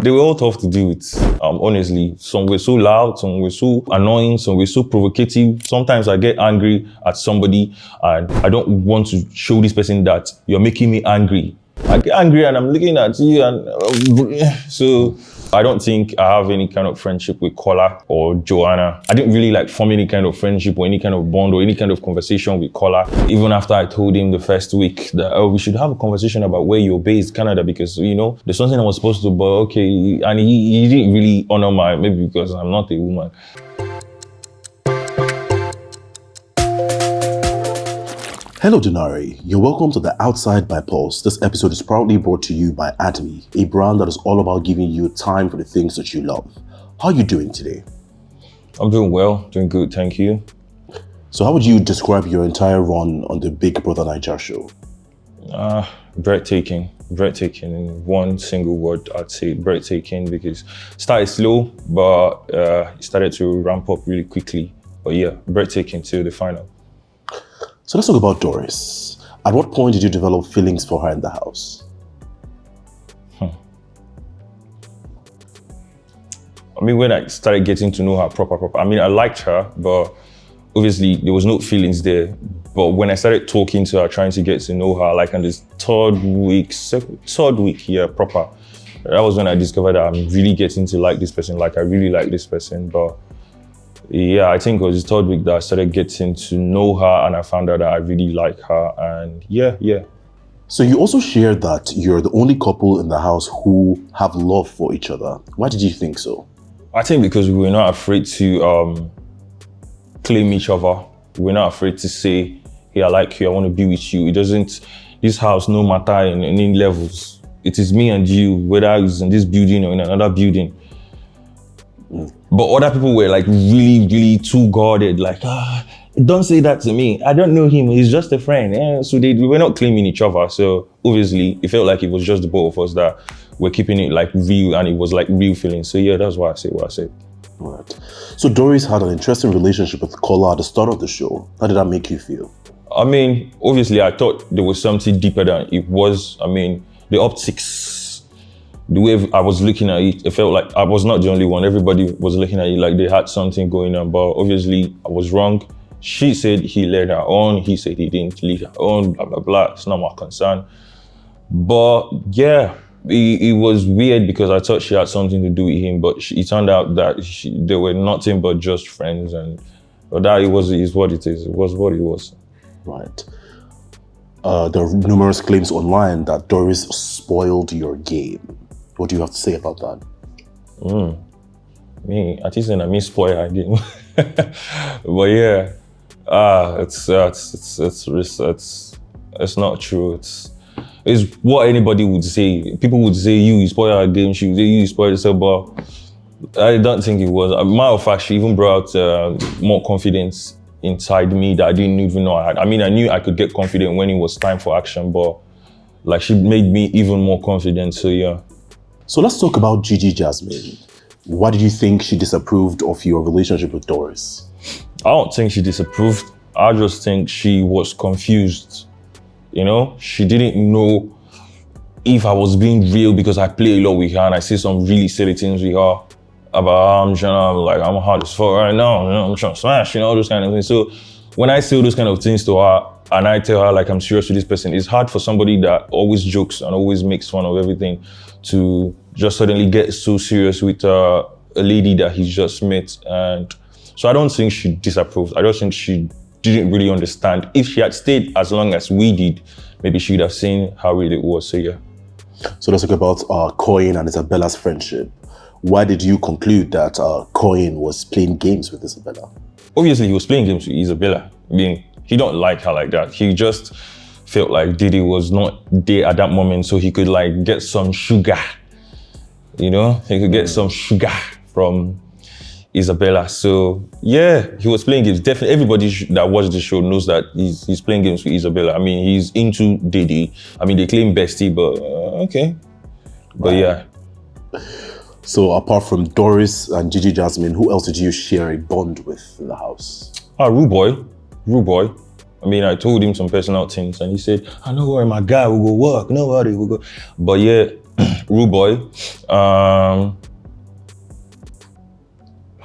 They were all tough to deal with, honestly. Some were so loud, some were so annoying, some were so provocative. Sometimes I get angry at somebody and I don't want to show this person that you're making me angry. I get angry and I'm looking at you and so I don't think I have any kind of friendship with Kola or Joanna. I didn't really like form any kind of friendship or any kind of bond or any kind of conversation with Kola. Even after I told him the first week that, we should have a conversation about where you're based, Canada, because, there's something I was supposed to, but okay. And he didn't really honor maybe because I'm not a woman. Hello Denari, you're welcome to the Outside by Pulse. This episode is proudly brought to you by Admi, a brand that is all about giving you time for the things that you love. How are you doing today? I'm doing well, doing good, thank you. So how would you describe your entire run on the Big Brother Naija show? Breathtaking. In one single word, I'd say breathtaking, because it started slow, but it started to ramp up really quickly. But yeah, breathtaking till the final. So let's talk about Doris. At what point did you develop feelings for her in the house? I mean, when I started getting to know her proper, I mean, I liked her, but obviously there was no feelings there. But when I started talking to her, trying to get to know her, like on this third week, proper, that was when I discovered that I'm really getting to like this person. Like I really like this person, but yeah, I think it was the third week that I started getting to know her and I found out that I really like her, and yeah. So you also shared that you're the only couple in the house who have love for each other. Why did you think so? I think because we were not afraid to claim each other. We're not afraid to say, hey, I like you, I want to be with you. This house, no matter in any levels, it is me and you, whether it's in this building or in another building. But other people were like really, really too guarded, like, don't say that to me. I don't know him, he's just a friend. So we were not claiming each other. So obviously it felt like it was just the both of us that were keeping it like real, and it was like real feelings. So yeah, that's why I say what I said. Right. So Doris had an interesting relationship with Kola at the start of the show. How did that make you feel? I mean, obviously I thought there was something deeper than it was. I mean, the optics, the way I was looking at it, it felt like I was not the only one. Everybody was looking at it like they had something going on, but obviously I was wrong. She said he led her on, he said he didn't lead her on, blah, blah, blah. It's not my concern. But yeah, it was weird because I thought she had something to do with him, but it turned out that they were nothing but just friends, and that is what it is. It was what it was. Right. There are numerous claims online that Doris spoiled your game. What do you have to say about that? Me, I think I mean spoil her game. But yeah, it's not true. It's what anybody would say. People would say you spoil her game. She would say you spoil yourself, but I don't think it was. Matter of fact, she even brought more confidence inside me that I didn't even know I had. I mean, I knew I could get confident when it was time for action, but like she made me even more confident. So yeah. So let's talk about Gigi Jasmine. Why did you think she disapproved of your relationship with Doris? I don't think she disapproved. I just think she was confused. She didn't know if I was being real because I play a lot with her and I say some really silly things with her about I'm hard as fuck right now, I'm trying to smash, all those kind of things. So when I say those kind of things to her and I tell her like I'm serious with this person, it's hard for somebody that always jokes and always makes fun of everything to just suddenly get so serious with a lady that he's just met. And so I don't think she disapproved. I just think she didn't really understand. If she had stayed as long as we did, maybe she would have seen how real it was. So yeah. So let's talk about Coin and Isabella's friendship. Why did you conclude that Coin was playing games with Isabella? Obviously, he was playing games with Isabella. I mean, he don't like her like that. He just felt like Diddy was not there at that moment, so he could like get some sugar. He could get some sugar from Isabella. So yeah, he was playing games. Definitely, everybody that watched the show knows that he's playing games with Isabella. I mean, he's into Diddy. I mean, they claim bestie, but okay. But yeah. So apart from Doris and Gigi Jasmine, who else did you share a bond with in the house? Rude boy. I mean, I told him some personal things and he said, I know where my guy will go work, nobody will go. But yeah, rude boy.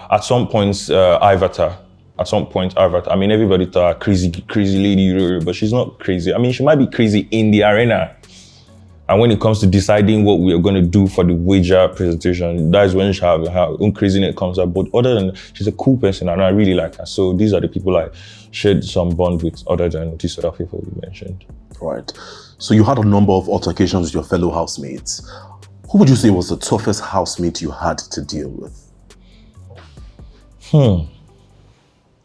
At some points, Ivata. At some point, Ivata. I mean, everybody thought crazy lady, but she's not crazy. I mean, she might be crazy in the arena. And when it comes to deciding what we are going to do for the wager presentation, that is when her own craziness comes out. But other than, she's a cool person and I really like her. So these are the people I shared some bond with other than these other people you mentioned. Right. So you had a number of altercations with your fellow housemates. Who would you say was the toughest housemate you had to deal with?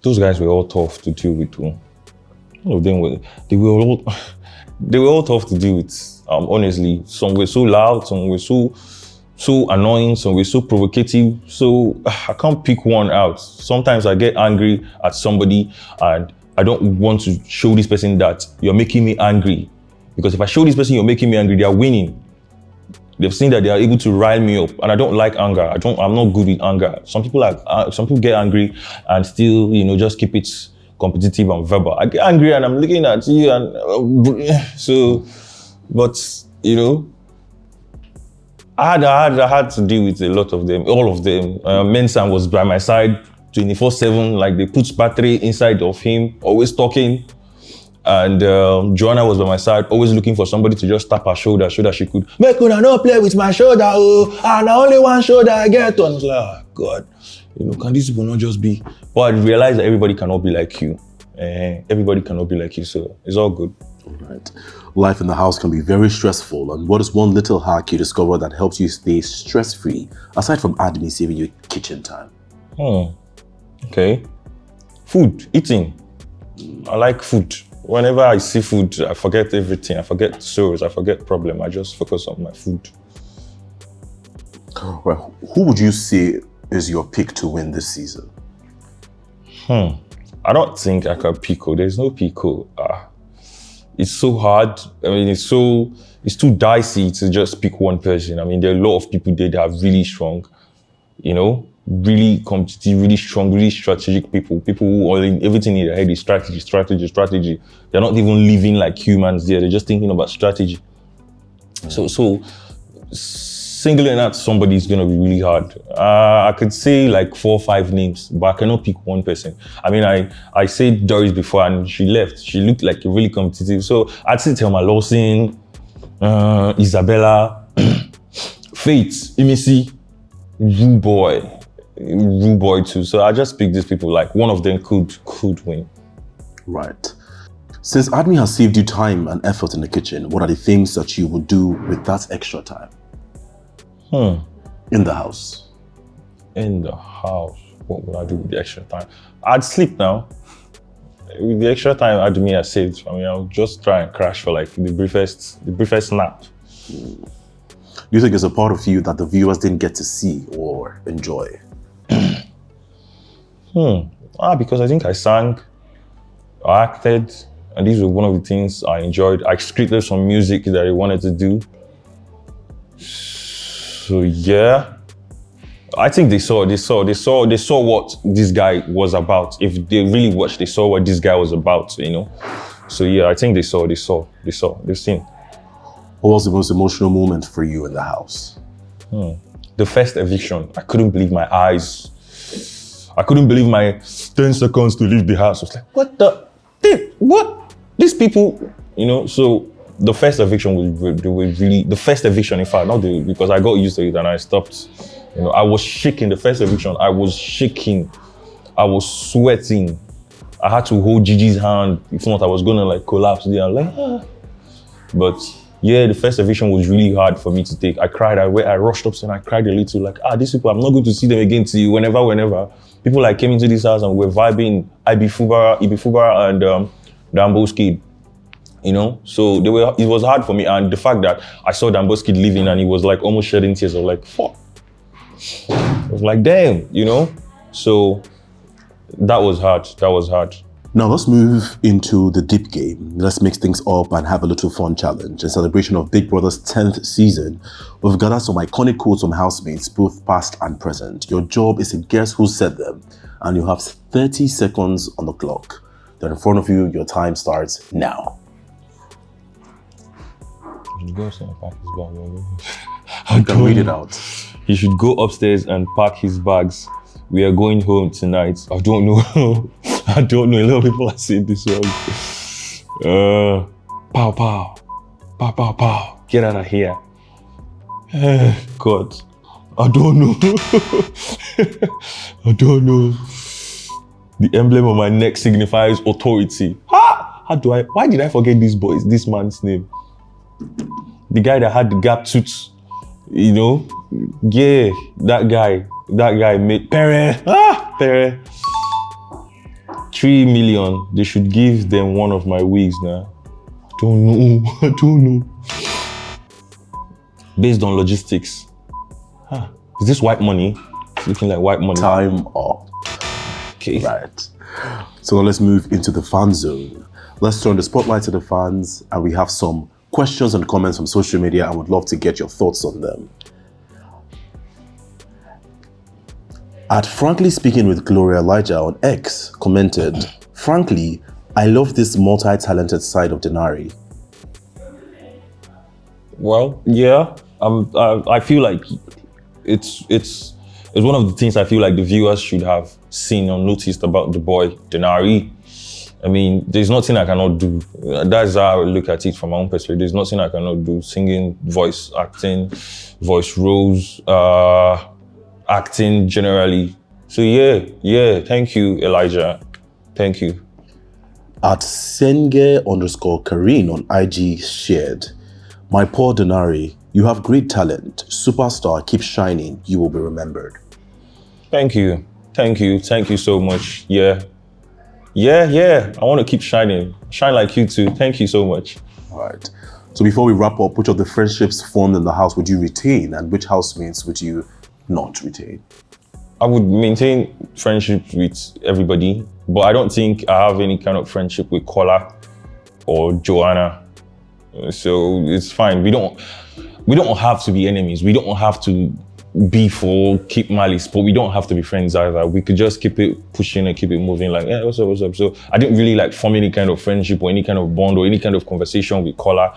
Those guys were all tough to deal with too. All of them they were all tough to deal with. Honestly, some were so loud, some were so annoying, some were so provocative. So I can't pick one out. Sometimes I get angry at somebody and I don't want to show this person that you're making me angry. Because if I show this person you're making me angry, they are winning. They've seen that they are able to rile me up, and I don't like anger. I'm not good with anger. Some people get angry and still, just keep it competitive and verbal. I get angry and I'm looking at you and but I had to deal with a lot of them, all of them. Mensam was by my side 24/7, like they put battery inside of him, always talking. And Joanna was by my side, always looking for somebody to just tap her shoulder so that she could make una no play with my shoulder, and only one shoulder I get on. I was like, oh, God, can these people not just be? But I realized that everybody cannot be like you. Everybody cannot be like you, so it's all good. All right. Life in the house can be very stressful, and what is one little hack you discover that helps you stay stress-free, aside from admin saving your kitchen time? Okay. Food, eating. I like food. Whenever I see food, I forget everything. I forget sorrows, I forget problem. I just focus on my food. Well, who would you say is your pick to win this season? I don't think I can pick. There's no pick. It's so hard. I mean, it's too dicey to just pick one person. I mean, there are a lot of people there that are really strong, really competitive, really strong, really strategic people who all in everything in their head is strategy. They're not even living like humans there. They're just thinking about strategy. So singling out somebody is going to be really hard. I could say like 4 or 5 names, but I cannot pick one person. I mean, I said Doris before and she left. She looked like a really competitive. So I'd say Thelma Lawson, Isabella, Faith, Imisi, Rude Boy too. So I just picked these people, like one of them could win. Right. Since admin has saved you time and effort in the kitchen, what are the things that you would do with that extra time? In the house. In the house, what would I do with the extra time? I'd sleep now. With the extra time admin has saved, I mean, I'll just try and crash for like the briefest nap. Do you think it's a part of you that the viewers didn't get to see or enjoy? Because I think I sang, I acted, and these were one of the things I enjoyed. I scripted some music that I wanted to do. So yeah, I think they saw what this guy was about. If they really watched, they saw what this guy was about, So yeah, I think they've seen. What was the most emotional moment for you in the house? The first eviction. I couldn't believe my eyes. I couldn't believe my 10 seconds to leave the house. I was like, what? These people, so the first eviction was really, the first eviction, in fact, because I got used to it and I stopped. I was shaking. The first eviction, I was shaking. I was sweating. I had to hold Gigi's hand. If not, I was gonna like collapse there. I'm like, But yeah, the first eviction was really hard for me to take. I cried. I rushed upstairs and I cried a little. Like, these people, I'm not going to see them again till whenever. People like came into this house and were vibing. Ibi Fubara and Dambo's kid. So it was hard for me. And the fact that I saw Dambo's kid leaving and he was like almost shedding tears, I was like, fuck. I was like, damn, So that was hard. Now let's move into the deep game. Let's mix things up and have a little fun challenge. In celebration of Big Brother's 10th season, we've gathered some iconic quotes from housemates, both past and present. Your job is to guess who said them, and you have 30 seconds on the clock. They're in front of you. Your time starts now. You can read it out. He should go upstairs and pack his bags. We are going home tonight. I don't know. I don't know. A lot of people are saying this one. Pow, pow. Pow, pow, pow. Get out of here. God. I don't know. I don't know. The emblem on my neck signifies authority. Why did I forget this man's name? The guy that had the gap tooth, you know? Yeah, that guy made Pere. Pere. 3 million. They should give them one of my wigs now. I don't know. Based on logistics. Is this white money? It's looking like white money. Time up. Okay. Right. So now let's move into the fan zone. Let's turn the spotlight to the fans, and we have some questions and comments from social media. I would love to get your thoughts on them. At Frankly Speaking with Gloria Elijah on X commented, "Frankly, I love this multi-talented side of Denari." Well, yeah. I feel like it's one of the things I feel like the viewers should have seen or noticed about the boy Denari. I mean, there's nothing I cannot do. That's how I look at it from my own perspective. There's nothing I cannot do. Singing, voice acting, voice roles, acting generally. So yeah. Thank you, Elijah. Thank you. At Senge_Karine on IG shared, "My poor Denari, you have great talent. Superstar, keep shining. You will be remembered." Thank you so much. Yeah. I want to keep shining. Shine like you too. Thank you so much. All right. So before we wrap up, which of the friendships formed in the house would you retain, and which housemates would you not retain? I would maintain friendships with everybody, but I don't think I have any kind of friendship with Kola or Joanna. So it's fine. We don't have to be enemies. We don't have to beef or keep malice, but we don't have to be friends either. We could just keep it pushing and keep it moving, like, yeah, what's up? So I didn't really like form any kind of friendship or any kind of bond or any kind of conversation with Kola.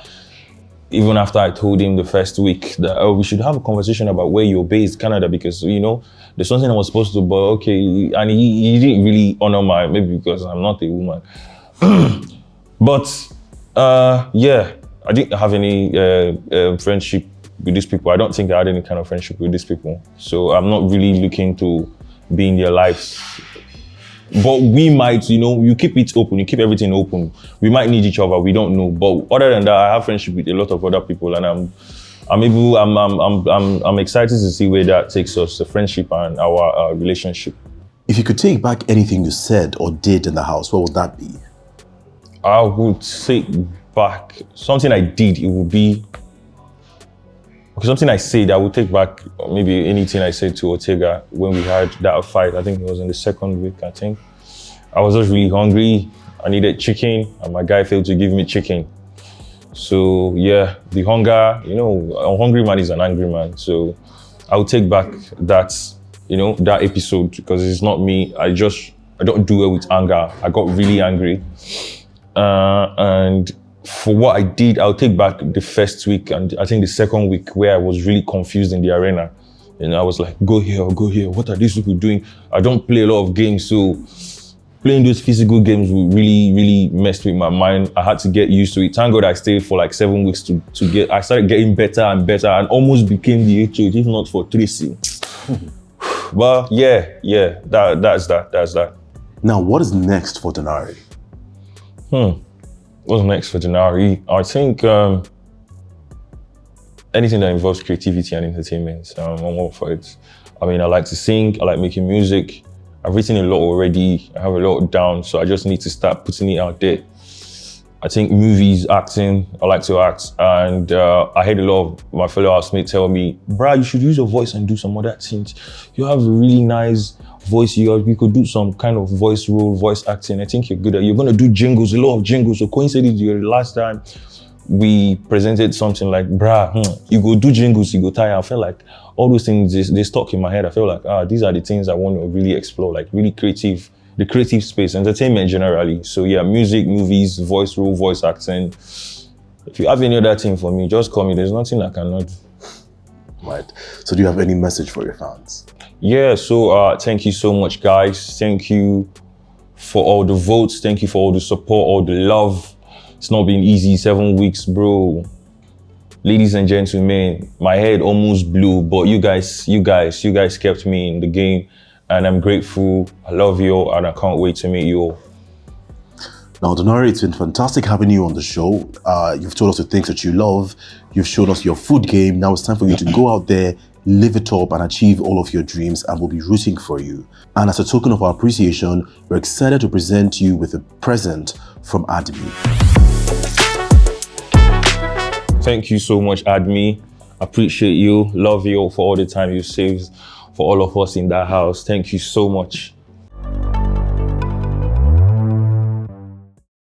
Even after I told him the first week that, we should have a conversation about where you're based, Canada, because, you know, there's something I was supposed to, but okay. And he didn't really honor maybe because I'm not a woman. But yeah, I didn't have any friendship with these people. I don't think I had any kind of friendship with these people. So I'm not really looking to be in their lives. But we might, you know, you keep it open, you keep everything open. We might need each other, we don't know. But other than that, I have friendship with a lot of other people, and I'm excited to see where that takes us, the friendship and our relationship. If you could take back anything you said or did in the house, what would that be? I would take back something I did. It would be something I said. I would take back maybe anything I said to Ortega when we had that fight. I think it was in the second week. I think I was just really hungry. I needed chicken, and my guy failed to give me chicken. So yeah, the hunger. You know, a hungry man is an angry man. So I would take back that, you know, that episode, because it's not me. I don't do it with anger. I got really angry, and for what I did, I'll take back the first week and I think the second week where I was really confused in the arena. And I was like, go here. What are these people doing? I don't play a lot of games, so playing those physical games really messed with my mind. I had to get used to it. Thank God I stayed for like 7 weeks I started getting better and better and almost became the HOH, if not for Tracy. But yeah, that's that. Now, what is next for Denari? What's next for Denari? I think anything that involves creativity and entertainment, I'm all for it. I mean, I like to sing, I like making music. I've written a lot already, I have a lot down, so I just need to start putting it out there. I think movies, acting, I like to act. And I heard a lot of my fellow housemates tell me, "Brad, you should use your voice and do some other things. You have a really nice voice. You could do some kind of voice role, voice acting. I think you're good at it. You're going to do jingles, a lot of jingles." So coincidentally, the last time we presented something like, you go do jingles, you go tire. I felt like all those things, they stuck in my head. I feel like, these are the things I want to really explore, like really creative, the creative space, entertainment generally. So yeah, music, movies, voice role, voice acting. If you have any other thing for me, just call me. There's nothing I cannot do. right? So do you have any message for your fans? Yeah, so thank you so much, guys. Thank you for all the votes. Thank you for all the support, all the love. It's not been easy, 7 weeks, bro. Ladies and gentlemen, my head almost blew, but you guys kept me in the game, and I'm grateful. I love you all, and I can't wait to meet you all. Now, Denari, it's been fantastic having you on the show. You've told us the things that you love. You've shown us your food game. Now it's time for you to go out there, live it up, and achieve all of your dreams, and we'll be rooting for you. And as a token of our appreciation, we're excited to present you with a present from Admi. Thank you so much, Admi. Appreciate you. Love you all for all the time you saved for all of us in that house. Thank you so much.